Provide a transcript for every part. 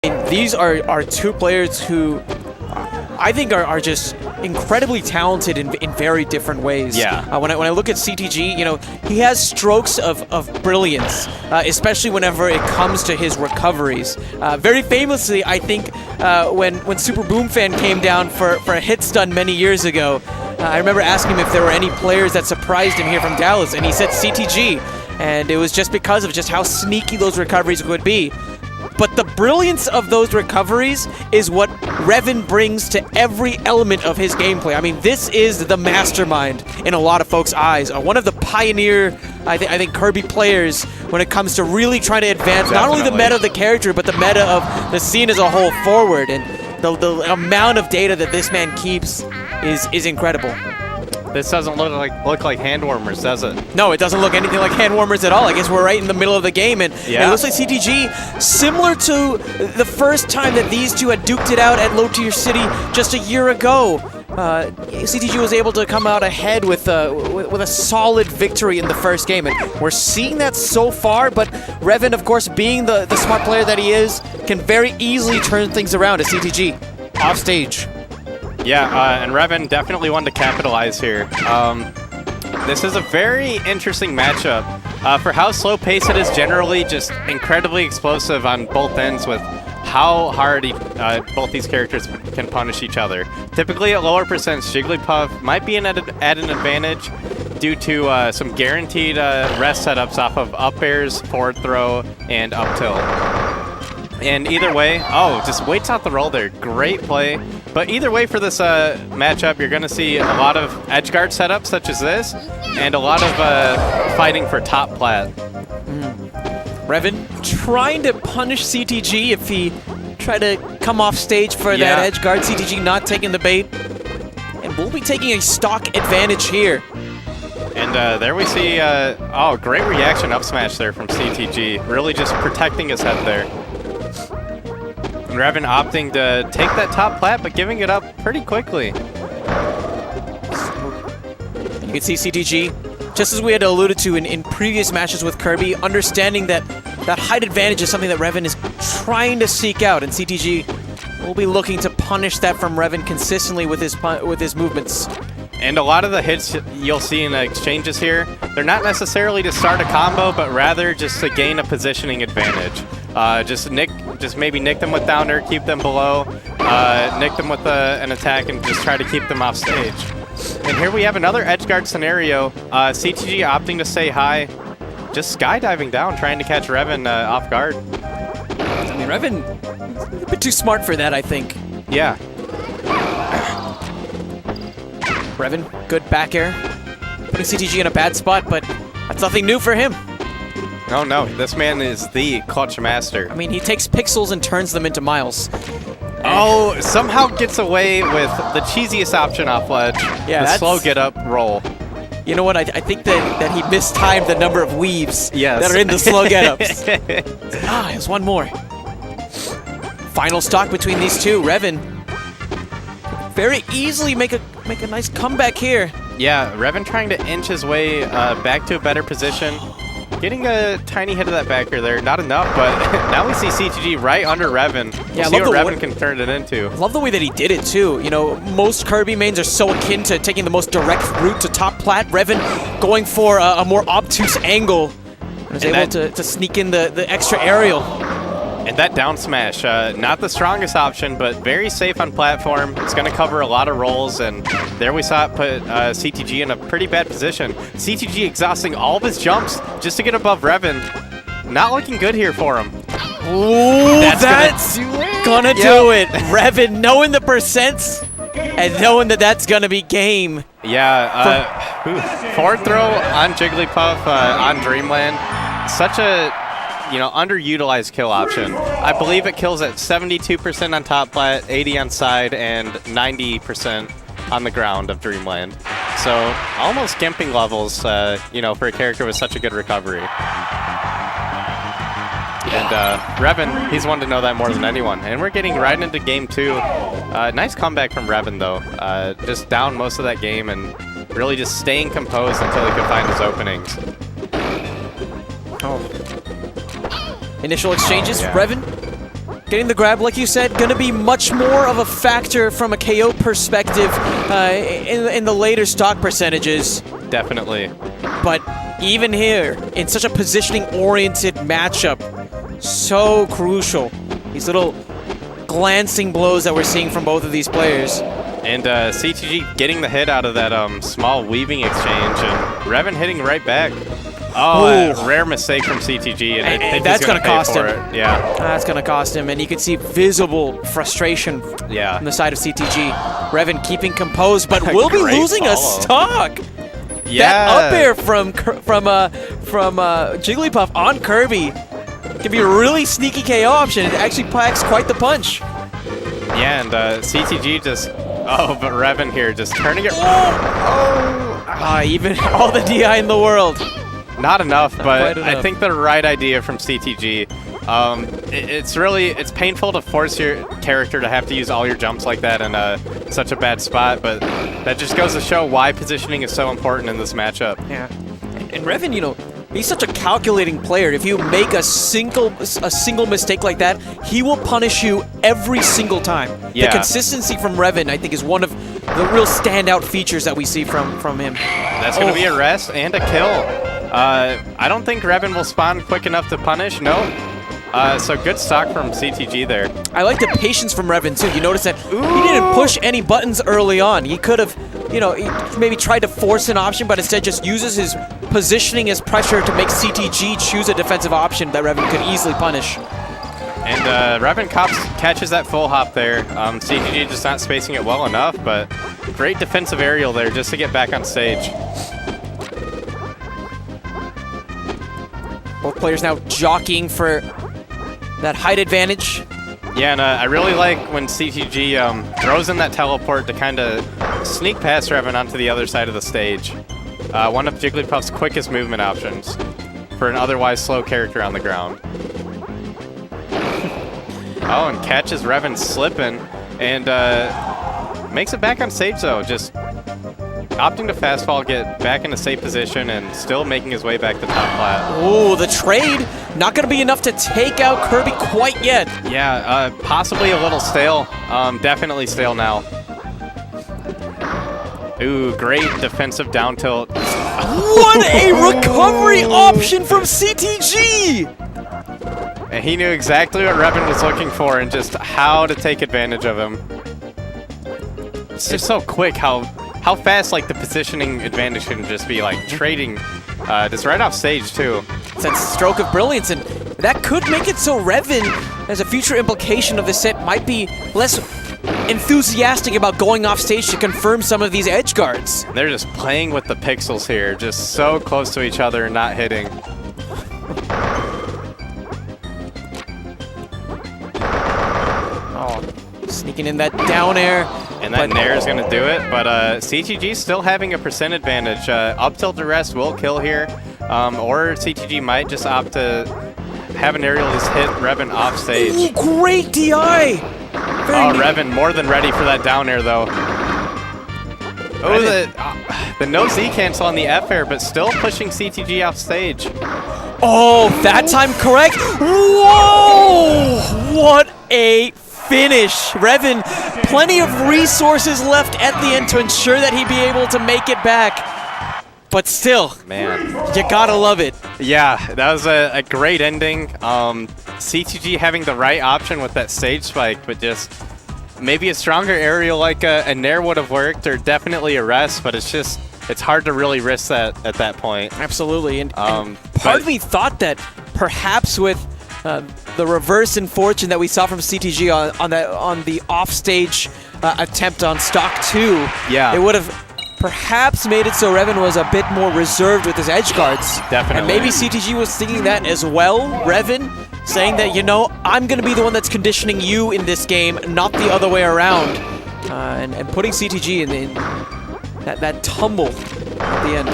These are two players who I think are just incredibly talented in very different ways. Yeah. When I look at CTG, you know, he has strokes of brilliance, especially whenever it comes to his recoveries. Very famously, I think when Super Boom Fan came down for a hit stun many years ago, I remember asking him if there were any players that surprised him here from Dallas, and he said CTG, and it was just because of just how sneaky those recoveries would be. But the brilliance of those recoveries is what Revan brings to every element of his gameplay. I mean, this is the mastermind in a lot of folks' eyes. One of the pioneer, I think, Kirby players when it comes to really trying to advance not only the meta of the character, but the meta of the scene as a whole forward. And the amount of data that this man keeps is incredible. This doesn't look like hand warmers, does it? No, it doesn't look anything like hand warmers at all. I guess we're right in the middle of the game, and it looks like CTG, similar to the first time that these two had duked it out at Low Tier City just a year ago. CTG was able to come out ahead with a solid victory in the first game, and we're seeing that so far, but Revan, of course, being the smart player that he is, can very easily turn things around at CTG off stage. Yeah, and Revan definitely wanted to capitalize here. This is a very interesting matchup. For how slow-paced it is, generally just incredibly explosive on both ends with how hard both these characters can punish each other. Typically at lower percents, Jigglypuff might be at an advantage due to some guaranteed rest setups off of up airs, forward throw, and up tilt. And either way, just waits out the roll there. Great play. But either way for this matchup, you're going to see a lot of edge guard setups such as this, and a lot of fighting for top plat. Revan trying to punish CTG if he tried to come off stage for that edge guard. CTG not taking the bait. And we'll be taking a stock advantage here. And there we see, great reaction up smash there from CTG. Really just protecting his head there. And Revan opting to take that top plat, but giving it up pretty quickly. You can see CTG, just as we had alluded to in previous matches with Kirby, understanding that height advantage is something that Revan is trying to seek out, and CTG will be looking to punish that from Revan consistently with his movements. And a lot of the hits you'll see in the exchanges here, they're not necessarily to start a combo, but rather just to gain a positioning advantage. Just maybe nick them with down air, keep them below, nick them with an attack, and just try to keep them off stage. And here we have another edge guard scenario. CTG opting to stay high, just skydiving down, trying to catch Revan off guard. I mean, Revan, a bit too smart for that, I think. Yeah. Revan, good back air, putting CTG in a bad spot, but that's nothing new for him. Oh no, this man is the clutch master. I mean, he takes pixels and turns them into miles. Oh, somehow gets away with the cheesiest option off ledge. Yeah, the slow get up roll. You know what? I think that he mistimed the number of weaves that are in the slow get-ups. There's one more. Final stock between these two. Revan very easily make a nice comeback here. Yeah, Revan trying to inch his way back to a better position. Getting a tiny hit of that back air there. Not enough, but now we see CTG right under Revan. Yeah, see what Revan can turn it into. I love the way that he did it, too. You know, most Kirby mains are so akin to taking the most direct route to top plat. Revan going for a more obtuse angle. And was able to sneak in the extra aerial. And that down smash, not the strongest option, but very safe on platform. It's going to cover a lot of rolls, and there we saw it put CTG in a pretty bad position. CTG exhausting all of his jumps just to get above Revan. Not looking good here for him. Ooh, that's gonna do it. Revan knowing the percents and knowing that that's gonna be game. Yeah, forward throw on Jigglypuff on Dreamland. Such a underutilized kill option. I believe it kills at 72% on top plat, 80 on side, and 90% on the ground of Dreamland. So almost gimping levels, for a character with such a good recovery. And Revan, he's one to know that more than anyone. And we're getting right into game 2. Nice comeback from Revan, though. Just down most of that game and really just staying composed until he could find his openings. Initial exchanges, Revan getting the grab, like you said, going to be much more of a factor from a KO perspective in the later stock percentages. Definitely. But even here, in such a positioning-oriented matchup, so crucial. These little glancing blows that we're seeing from both of these players. And CTG getting the hit out of that small weaving exchange, and Revan hitting right back. Oh, a rare mistake from CTG, and I think that's he's gonna cost him. it. Yeah, that's gonna cost him, and you can see visible frustration on the side of CTG. Revan keeping composed, but will be losing a stock. Yeah, that up air from Jigglypuff on Kirby can be a really sneaky KO option. It actually packs quite the punch. Yeah, and CTG just but Revan here just turning it. Even all the DI in the world. Not enough, but I think the right idea from CTG. It's painful to force your character to have to use all your jumps like that in such a bad spot, but that just goes to show why positioning is so important in this matchup. Yeah, and Revan, you know, he's such a calculating player. If you make a single mistake like that, he will punish you every single time. Yeah. The consistency from Revan, I think, is one of the real standout features that we see from him. That's going to be a rest and a kill. I don't think Revan will spawn quick enough to punish. No. So good stock from CTG there. I like the patience from Revan too. You notice that he didn't push any buttons early on. He could have, you know, maybe tried to force an option, but instead just uses his positioning as pressure to make CTG choose a defensive option that Revan could easily punish. And Revan catches that full hop there. CTG just not spacing it well enough, but great defensive aerial there just to get back on stage. Both players now jockeying for that height advantage. Yeah, and I really like when CTG throws in that teleport to kind of sneak past Revan onto the other side of the stage. One of Jigglypuff's quickest movement options for an otherwise slow character on the ground. Oh, and catches Revan slipping and makes it back on stage though, just opting to fast fall, get back in a safe position, and still making his way back to top flat. Oh, the trade not going to be enough to take out Kirby quite yet. Yeah, possibly a little stale. Definitely stale now. Ooh, great defensive down tilt. What a recovery option from CTG! And he knew exactly what Revan was looking for and just how to take advantage of him. It's just so quick how fast like the positioning advantage can just be like trading just right off stage too. It's that stroke of brilliance, and that could make it so Revan, as a future implication of this set, might be less enthusiastic about going off stage to confirm some of these edge guards. They're just playing with the pixels here, just so close to each other and not hitting. Oh, sneaking in that down air. And that nair is going to do it, but CTG still having a percent advantage. Up tilt to rest will kill here, or CTG might just opt to have an aerial just hit Revan off stage. Ooh, great DI! Revan more than ready for that down air though. Oh, the no Z cancel on the F air, but still pushing CTG off stage. Oh, that time correct. Whoa! What a finish. Revan, plenty of resources left at the end to ensure that he'd be able to make it back. But still, man, you gotta love it. Yeah, that was a great ending. CTG having the right option with that stage spike, but just maybe a stronger aerial like a nair would have worked, or definitely a rest, but it's hard to really risk that at that point. Absolutely, and part of me thought that perhaps with the reverse in fortune that we saw from CTG on the offstage attempt on stock 2, yeah, it would have perhaps made it so Revan was a bit more reserved with his edge guards. Definitely. And maybe CTG was thinking that as well. Revan saying that, you know, I'm going to be the one that's conditioning you in this game, not the other way around. And putting CTG in that tumble at the end.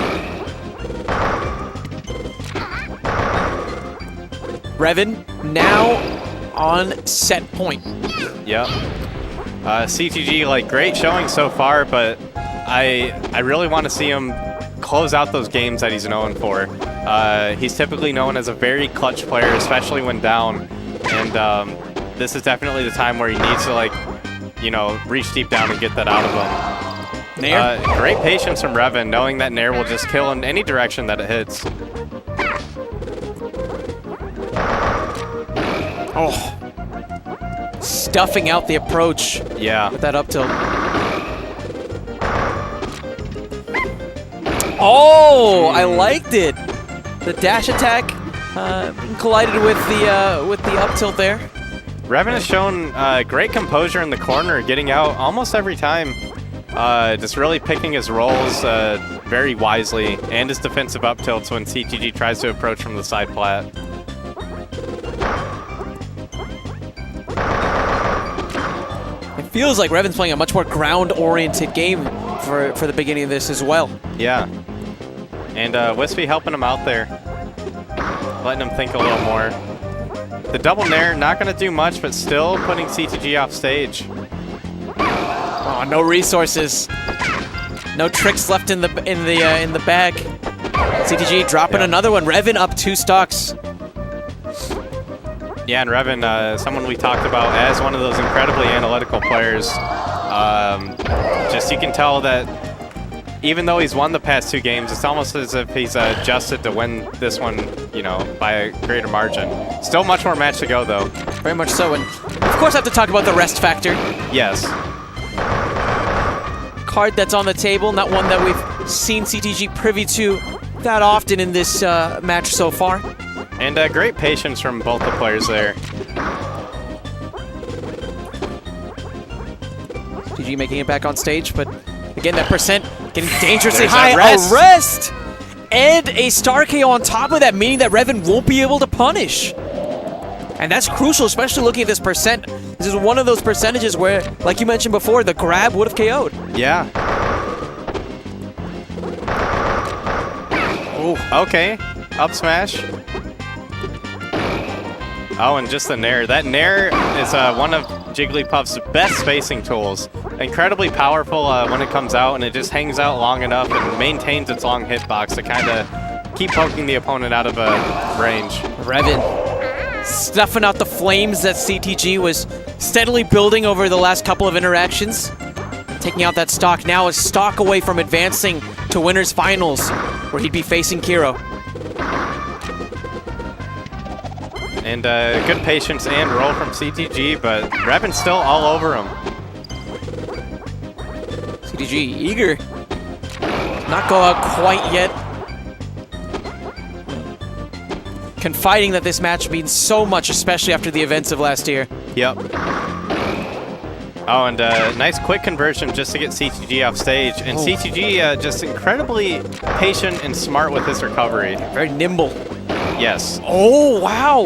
Revan now on set point. Yep. CTG, like, great showing so far, but I really want to see him close out those games that he's known for. He's typically known as a very clutch player, especially when down. And this is definitely the time where he needs to, like, you know, reach deep down and get that out of him. Nair? Great patience from Revan, knowing that Nair will just kill in any direction that it hits. Oh. Stuffing out the approach. Yeah. With that up tilt. Oh, I liked it. The dash attack collided with the up tilt there. Revan has shown great composure in the corner, getting out almost every time. Just really picking his roles very wisely, and his defensive up tilts when CTG tries to approach from the side plat. It feels like Revan's playing a much more ground-oriented game for the beginning of this as well. Yeah. And Wispy helping him out there, letting him think a little more. The double nair, not going to do much, but still putting CTG off stage. Oh, no resources. No tricks left in the bag. CTG dropping another one. Revan up 2 stocks. Yeah, and Revan, someone we talked about as one of those incredibly analytical players. Just you can tell that even though he's won the past 2 games, it's almost as if he's adjusted to win this one, you know, by a greater margin. Still much more match to go, though. Very much so, and of course I have to talk about the rest factor. Yes. Card that's on the table, not one that we've seen CTG privy to that often in this match so far. And great patience from both the players there. CTG making it back on stage, but again, that percent getting dangerously There's high. that rest. A rest! And a star KO on top of that, meaning that Revan won't be able to punish. And that's crucial, especially looking at this percent. This is one of those percentages where, like you mentioned before, the grab would have KO'd. Yeah. Oh, okay. Up smash. Oh, and just the nair. That nair is one of Jigglypuff's best spacing tools. Incredibly powerful when it comes out, and it just hangs out long enough and maintains its long hitbox to kind of keep poking the opponent out of range. Revan stuffing out the flames that CTG was steadily building over the last couple of interactions. Taking out that stock, now a stock away from advancing to winners finals, where he'd be facing Kiro. And good patience and roll from CTG, but Revan's still all over him. CTG eager. Not go out quite yet. Confiding that this match means so much, especially after the events of last year. Yep. Oh, and nice quick conversion just to get CTG off stage. And CTG just incredibly patient and smart with his recovery. Very nimble. Yes. Oh, wow.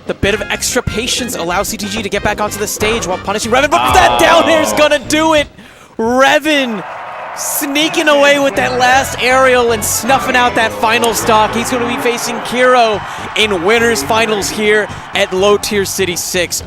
The bit of extra patience allows CTG to get back onto the stage while punishing Revan. But that down air is going to do it. Revan sneaking away with that last aerial and snuffing out that final stock. He's going to be facing Kiro in winners finals here at Low Tier City 6.